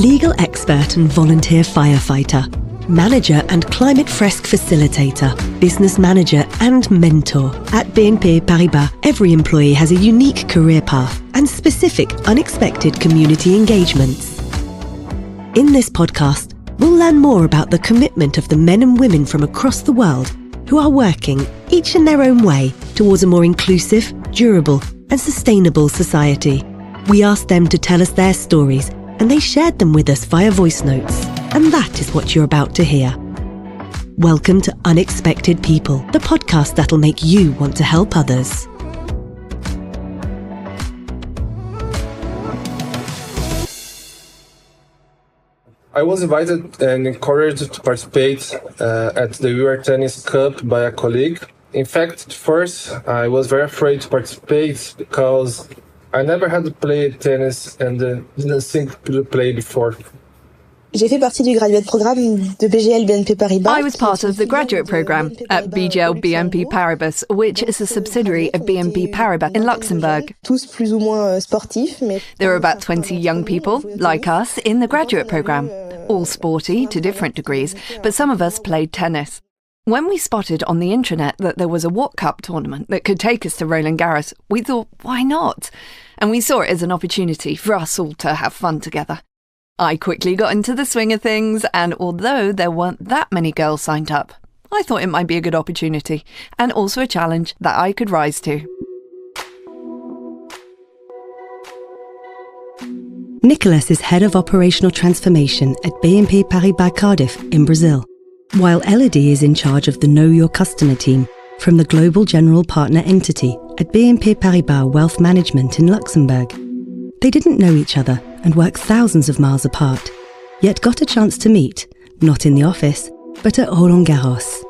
legal expert and volunteer firefighter, manager and climate fresque facilitator, business manager and mentor. At BNP Paribas, every employee has a unique career path and specific unexpected community engagements. In this podcast, we'll learn more about the commitment of the men and women from across the world who are working, each in their own way, towards a more inclusive, durable and sustainable society. We asked them to tell us their stories, and they shared them with us via voice notes. And that is what you're about to hear. Welcome to Unexpected People, the podcast that'll make you want to help others. I was invited and encouraged to participate at the Euro Tennis Cup by a colleague. In fact, at first, I was very afraid to participate because I never had played tennis and didn't think to play before. J'ai fait partie du graduate programme de BGL BNP Paribas. I was part of the graduate programme at BGL BNP Paribas, which is a subsidiary of BNP Paribas in Luxembourg. Tous plus ou moins sportifs, mais There were about 20 young people, like us, in the graduate programme, all sporty to different degrees, but some of us played tennis. When we spotted on the intranet that there was a Voix Cup tournament that could take us to Roland Garros, we thought, why not? And we saw it as an opportunity for us all to have fun together. I quickly got into the swing of things, and although there weren't that many girls signed up, I thought it might be a good opportunity, and also a challenge that I could rise to. Nicholas is Head of Operational Transformation at BNP Paribas Cardiff in Brazil, while Elodie is in charge of the Know Your Customer team from the Global General Partner entity at BNP Paribas Wealth Management in Luxembourg. They didn't know each other and worked thousands of miles apart, yet got a chance to meet, not in the office, but at Roland Garros.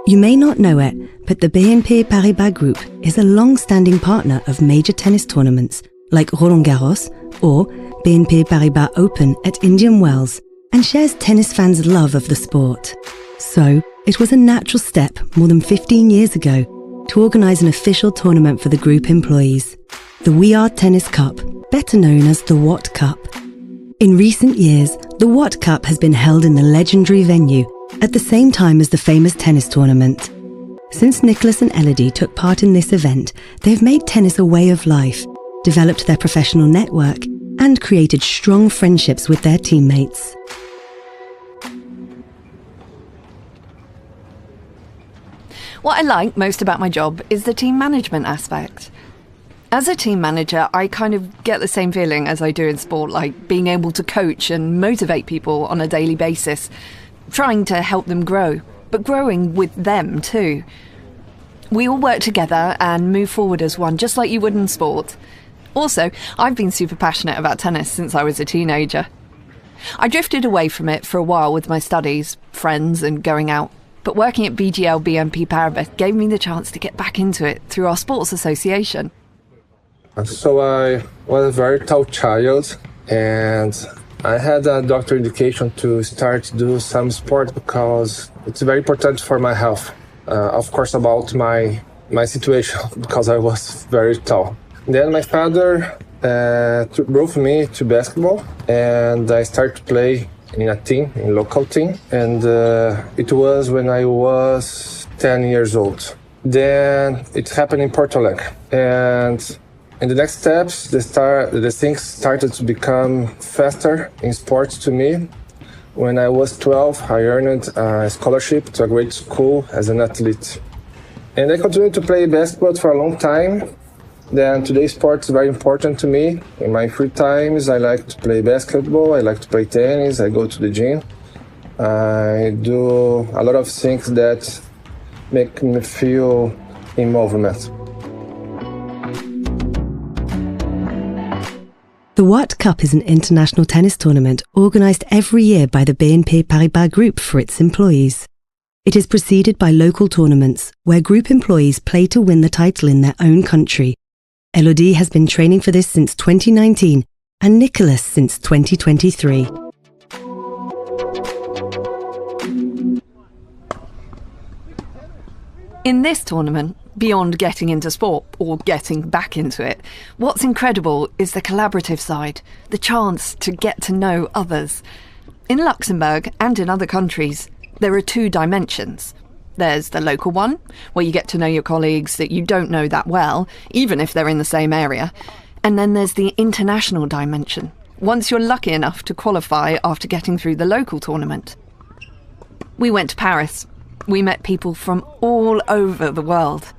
You may not know it, but the BNP Paribas Group is a long-standing partner of major tennis tournaments like Roland Garros or BNP Paribas Open at Indian Wells, and shares tennis fans' love of the sport. So, it was a natural step more than 15 years ago to organise an official tournament for the group employees, the We Are Tennis Cup, better known as the What Cup. In recent years, the What Cup has been held in the legendary venue at the same time as the famous tennis tournament. Since Nicholas and Elodie took part in this event, they've made tennis a way of life, developed their professional network, and created strong friendships with their teammates. What I like most about my job is the team management aspect. As a team manager, I kind of get the same feeling as I do in sport, like being able to coach and motivate people on a daily basis, trying to help them grow, but growing with them too. We all work together and move forward as one, just like you would in sport. Also, I've been super passionate about tennis since I was a teenager. I drifted away from it for a while with my studies, friends and going out, but working at BGL BNP Paribas gave me the chance to get back into it through our sports association. So I was a very tall child, and I had a doctor indication to start to do some sport because it's very important for my health. Of course, about my situation, because I was very tall. Then my father brought me to basketball, and I started to play in a team, in a local team. And it was when I was 10 years old. Then it happened in Porto. And in the next steps, the things started to become faster in sports to me. When I was 12, I earned a scholarship to a great school as an athlete. And I continued to play basketball for a long time. Then today's sport is very important to me. In my free times, I like to play basketball, I like to play tennis, I go to the gym. I do a lot of things that make me feel in movement. The What Cup is an international tennis tournament organised every year by the BNP Paribas Group for its employees. It is preceded by local tournaments where group employees play to win the title in their own country. Elodie has been training for this since 2019 and Nicholas since 2023. In this tournament, Beyond getting into sport or getting back into it, what's incredible is the collaborative side, the chance to get to know others. In Luxembourg and in other countries, there are two dimensions. There's the local one, where you get to know your colleagues that you don't know that well, even if they're in the same area. And then there's the international dimension, once you're lucky enough to qualify after getting through the local tournament. We went to Paris. We met people from all over the world.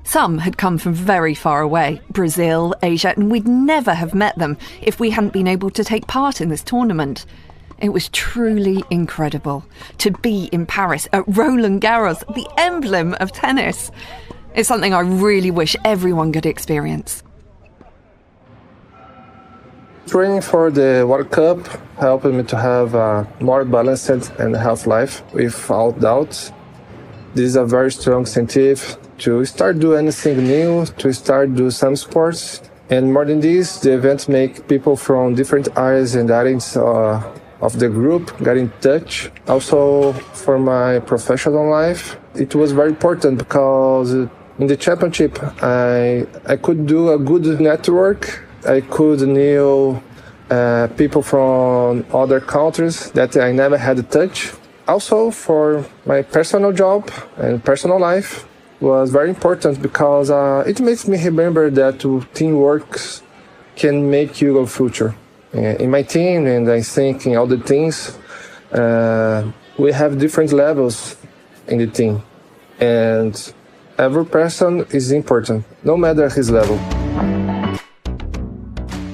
Some had come from very far away, Brazil, Asia, and we'd never have met them if we hadn't been able to take part in this tournament. It was truly incredible to be in Paris at Roland Garros, the emblem of tennis. It's something I really wish everyone could experience. Training for the World Cup helped me to have a more balanced and healthy life, without doubt. This is a very strong incentive to start doing anything new, to start do some sports. And more than this, the event make people from different areas and areas of the group get in touch. Also, for my professional life, it was very important because in the championship, I could do a good network. I could know people from other countries that I never had touch. Also, for my personal job and personal life, was very important because it makes me remember that teamwork can make you a future. In my team, and I think in all the teams, we have different levels in the team. And every person is important, no matter his level.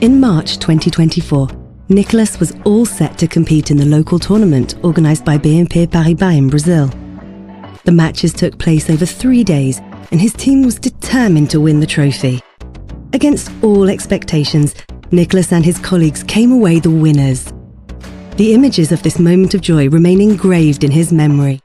In March 2024, Nicolas was all set to compete in the local tournament organised by BNP Paribas in Brazil. The matches took place over 3 days, and his team was determined to win the trophy. Against all expectations, Nicolas and his colleagues came away the winners. The images of this moment of joy remain engraved in his memory.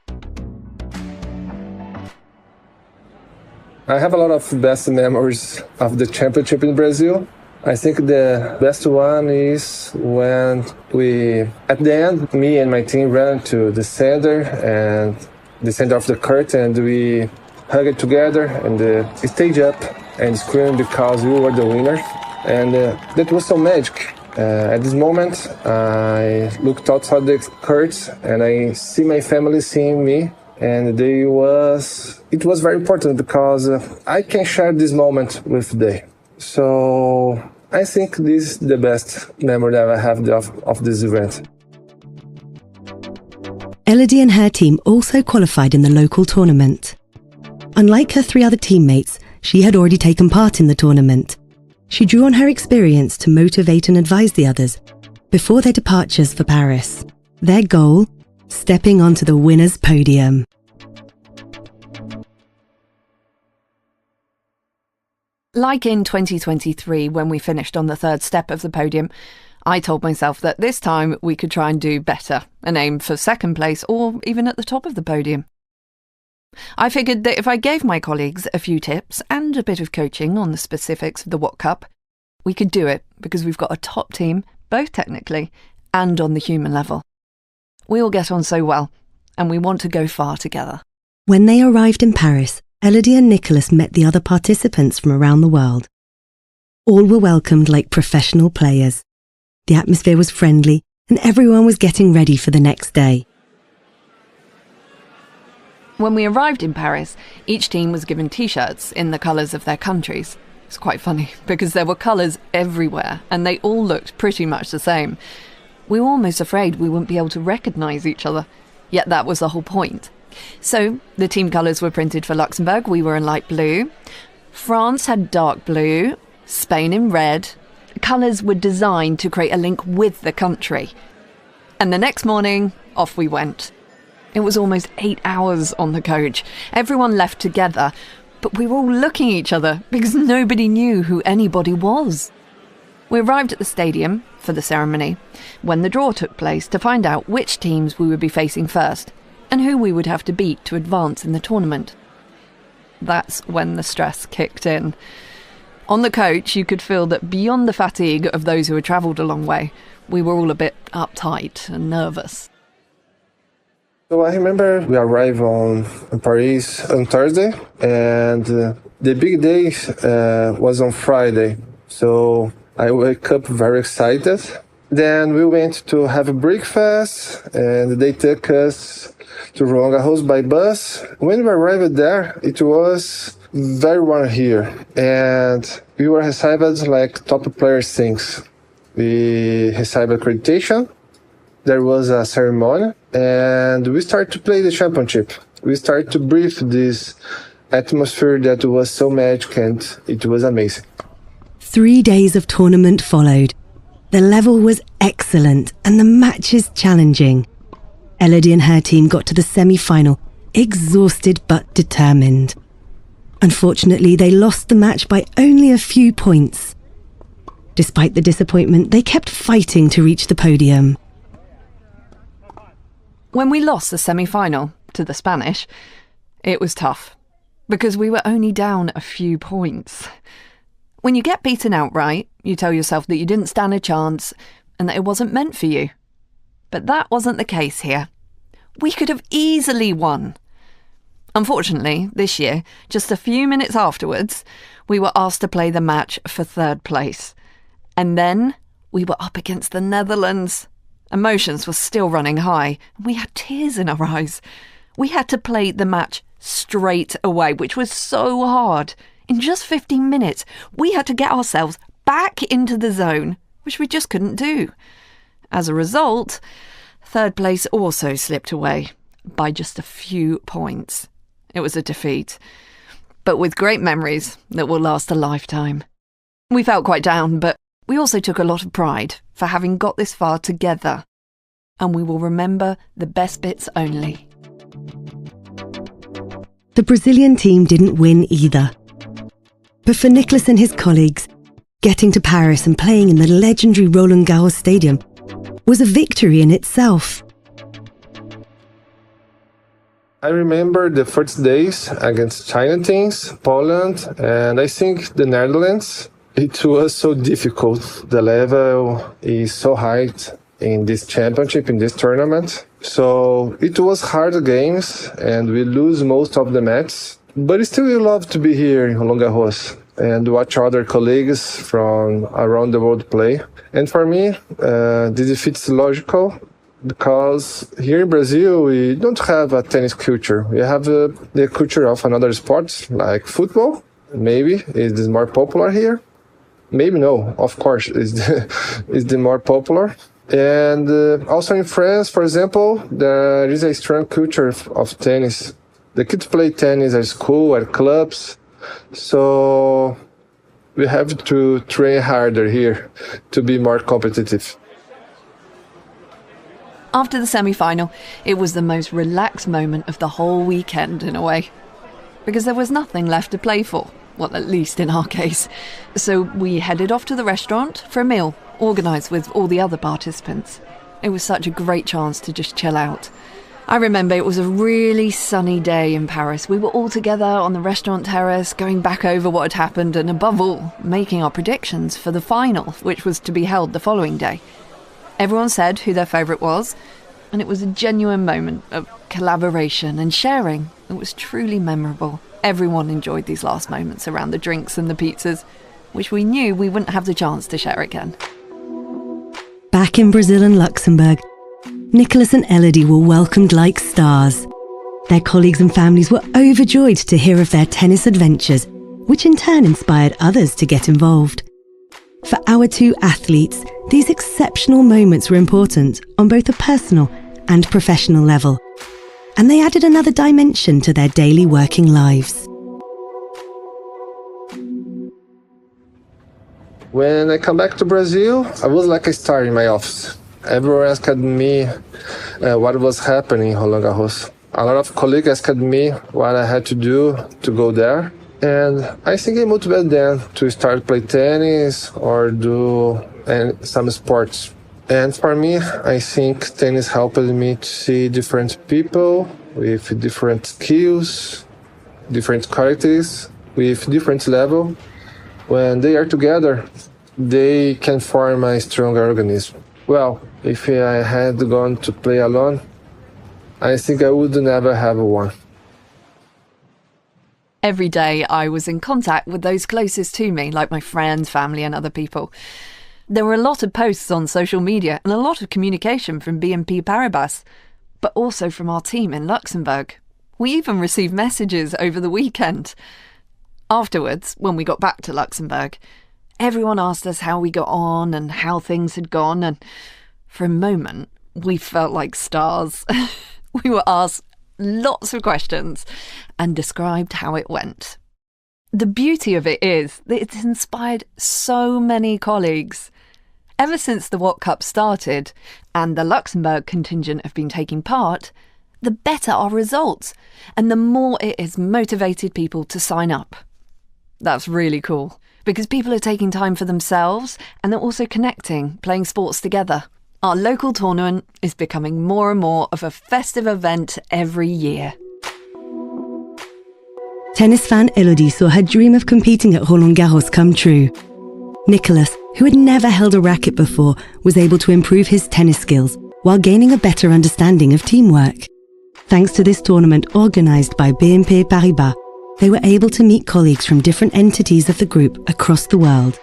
I have a lot of best memories of the championship in Brazil. I think the best one is when at the end, me and my team ran to the center of the court, and we hugged together and stayed up and screamed because we were the winner. And that was so magic. At this moment, I looked outside the court and I see my family seeing me, and it was very important because I can share this moment with them. So I think this is the best memory that I have of this event. Elodie and her team also qualified in the local tournament. Unlike her 3 other teammates, she had already taken part in the tournament. She drew on her experience to motivate and advise the others before their departures for Paris. Their goal? Stepping onto the winner's podium. Like in 2023, when we finished on the 3rd step of the podium, I told myself that this time we could try and do better and aim for 2nd place or even at the top of the podium. I figured that if I gave my colleagues a few tips and a bit of coaching on the specifics of the What Cup, we could do it because we've got a top team, both technically and on the human level. We all get on so well, and we want to go far together. When they arrived in Paris, Elodie and Nicolas met the other participants from around the world. All were welcomed like professional players. The atmosphere was friendly, and everyone was getting ready for the next day. When we arrived in Paris, each team was given T-shirts in the colours of their countries. It's quite funny, because there were colours everywhere, and they all looked pretty much the same. We were almost afraid we wouldn't be able to recognise each other, yet that was the whole point. So, the team colours were printed for Luxembourg. We were in light blue. France had dark blue, Spain in red. Colours were designed to create a link with the country. And the next morning, off we went. It was almost 8 hours on the coach. Everyone left together, but we were all looking at each other because nobody knew who anybody was. We arrived at the stadium for the ceremony when the draw took place to find out which teams we would be facing first and who we would have to beat to advance in the tournament. That's when the stress kicked in. On the coach, you could feel that beyond the fatigue of those who had travelled a long way, we were all a bit uptight and nervous. So I remember we arrived in Paris on Thursday, and the big day was on Friday. So I wake up very excited. Then we went to have a breakfast, and they took us to Roland Garros by bus. When we arrived there, it was very warm here, and we were received like top players things. We received accreditation. There was a ceremony, and we started to play the championship. We started to breathe this atmosphere that was so magic, and it was amazing. 3 days of tournament followed. The level was excellent and the matches challenging. Elodie and her team got to the semi-final, exhausted but determined. Unfortunately, they lost the match by only a few points. Despite the disappointment, they kept fighting to reach the podium. When we lost the semi-final to the Spanish, it was tough, because we were only down a few points. When you get beaten outright, you tell yourself that you didn't stand a chance and that it wasn't meant for you. But that wasn't the case here. We could have easily won. Unfortunately, this year, just a few minutes afterwards, we were asked to play the match for third place. And then we were up against the Netherlands. Emotions were still running high, and we had tears in our eyes. We had to play the match straight away, which was so hard. In just 15 minutes, we had to get ourselves back into the zone, which we just couldn't do. As a result, third place also slipped away by just a few points. It was a defeat, but with great memories that will last a lifetime. We felt quite down, but we also took a lot of pride for having got this far together, and we will remember the best bits only. The Brazilian team didn't win either. But for Nicolas and his colleagues, getting to Paris and playing in the legendary Roland Garros Stadium was a victory in itself. I remember the first days against China teams, Poland, and I think the Netherlands. It was so difficult. The level is so high in this championship, in this tournament. So it was hard games, and we lose most of the matches. But still, we love to be here in Roland Garros and watch other colleagues from around the world play. And for me, this defeat is logical, because here in Brazil, we don't have a tennis culture. We have the culture of another sports, like football. Maybe it is more popular here. Maybe no, of course, it's the more popular. And also in France, for example, there is a strong culture of tennis. The kids play tennis at school, at clubs. So we have to train harder here to be more competitive. After the semi-final, it was the most relaxed moment of the whole weekend in a way, because there was nothing left to play for, well, at least in our case. So we headed off to the restaurant for a meal, organised with all the other participants. It was such a great chance to just chill out. I remember it was a really sunny day in Paris. We were all together on the restaurant terrace, going back over what had happened and, above all, making our predictions for the final, which was to be held the following day. Everyone said who their favourite was, and it was a genuine moment of collaboration and sharing. It was truly memorable. Everyone enjoyed these last moments around the drinks and the pizzas, which we knew we wouldn't have the chance to share again. Back in Brazil and Luxembourg, Nicolas and Elodie were welcomed like stars. Their colleagues and families were overjoyed to hear of their tennis adventures, which in turn inspired others to get involved. For our two athletes, these exceptional moments were important on both a personal and professional level, and they added another dimension to their daily working lives. When I come back to Brazil, I was like a star in my office. Everyone asked me what was happening in Roland Garros. A lot of colleagues asked me what I had to do to go there. And I think I motivated them to start play tennis or do some sports. And for me, I think tennis helped me to see different people with different skills, different qualities, with different level. When they are together, they can form a stronger organism. Well, if I had gone to play alone, I think I would never have one. Every day I was in contact with those closest to me, like my friends, family and other people. There were a lot of posts on social media and a lot of communication from BNP Paribas, but also from our team in Luxembourg. We even received messages over the weekend. Afterwards, when we got back to Luxembourg, everyone asked us how we got on and how things had gone, and for a moment, we felt like stars. We were asked lots of questions and described how it went. The beauty of it is that it's inspired so many colleagues. Ever since the World Cup started and the Luxembourg contingent have been taking part, the better our results and the more it has motivated people to sign up. That's really cool because people are taking time for themselves and they're also connecting, playing sports together. Our local tournament is becoming more and more of a festive event every year. Tennis fan Elodie saw her dream of competing at Roland Garros come true. Nicholas, who had never held a racket before, was able to improve his tennis skills while gaining a better understanding of teamwork. Thanks to this tournament organised by BNP Paribas, they were able to meet colleagues from different entities of the group across the world.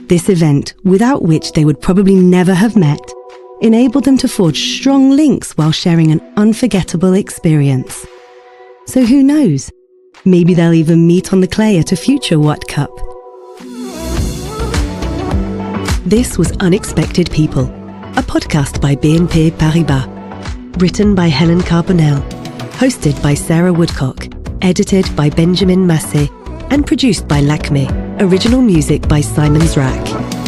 This event, without which they would probably never have met, enabled them to forge strong links while sharing an unforgettable experience. So who knows? Maybe they'll even meet on the clay at a future World Cup. This was Unexpected People, a podcast by BNP Paribas. Written by Helen Carbonell, hosted by Sara Woodcock, edited by Benjamin Massé, and produced by Lakme. Original music by Simon Zrak.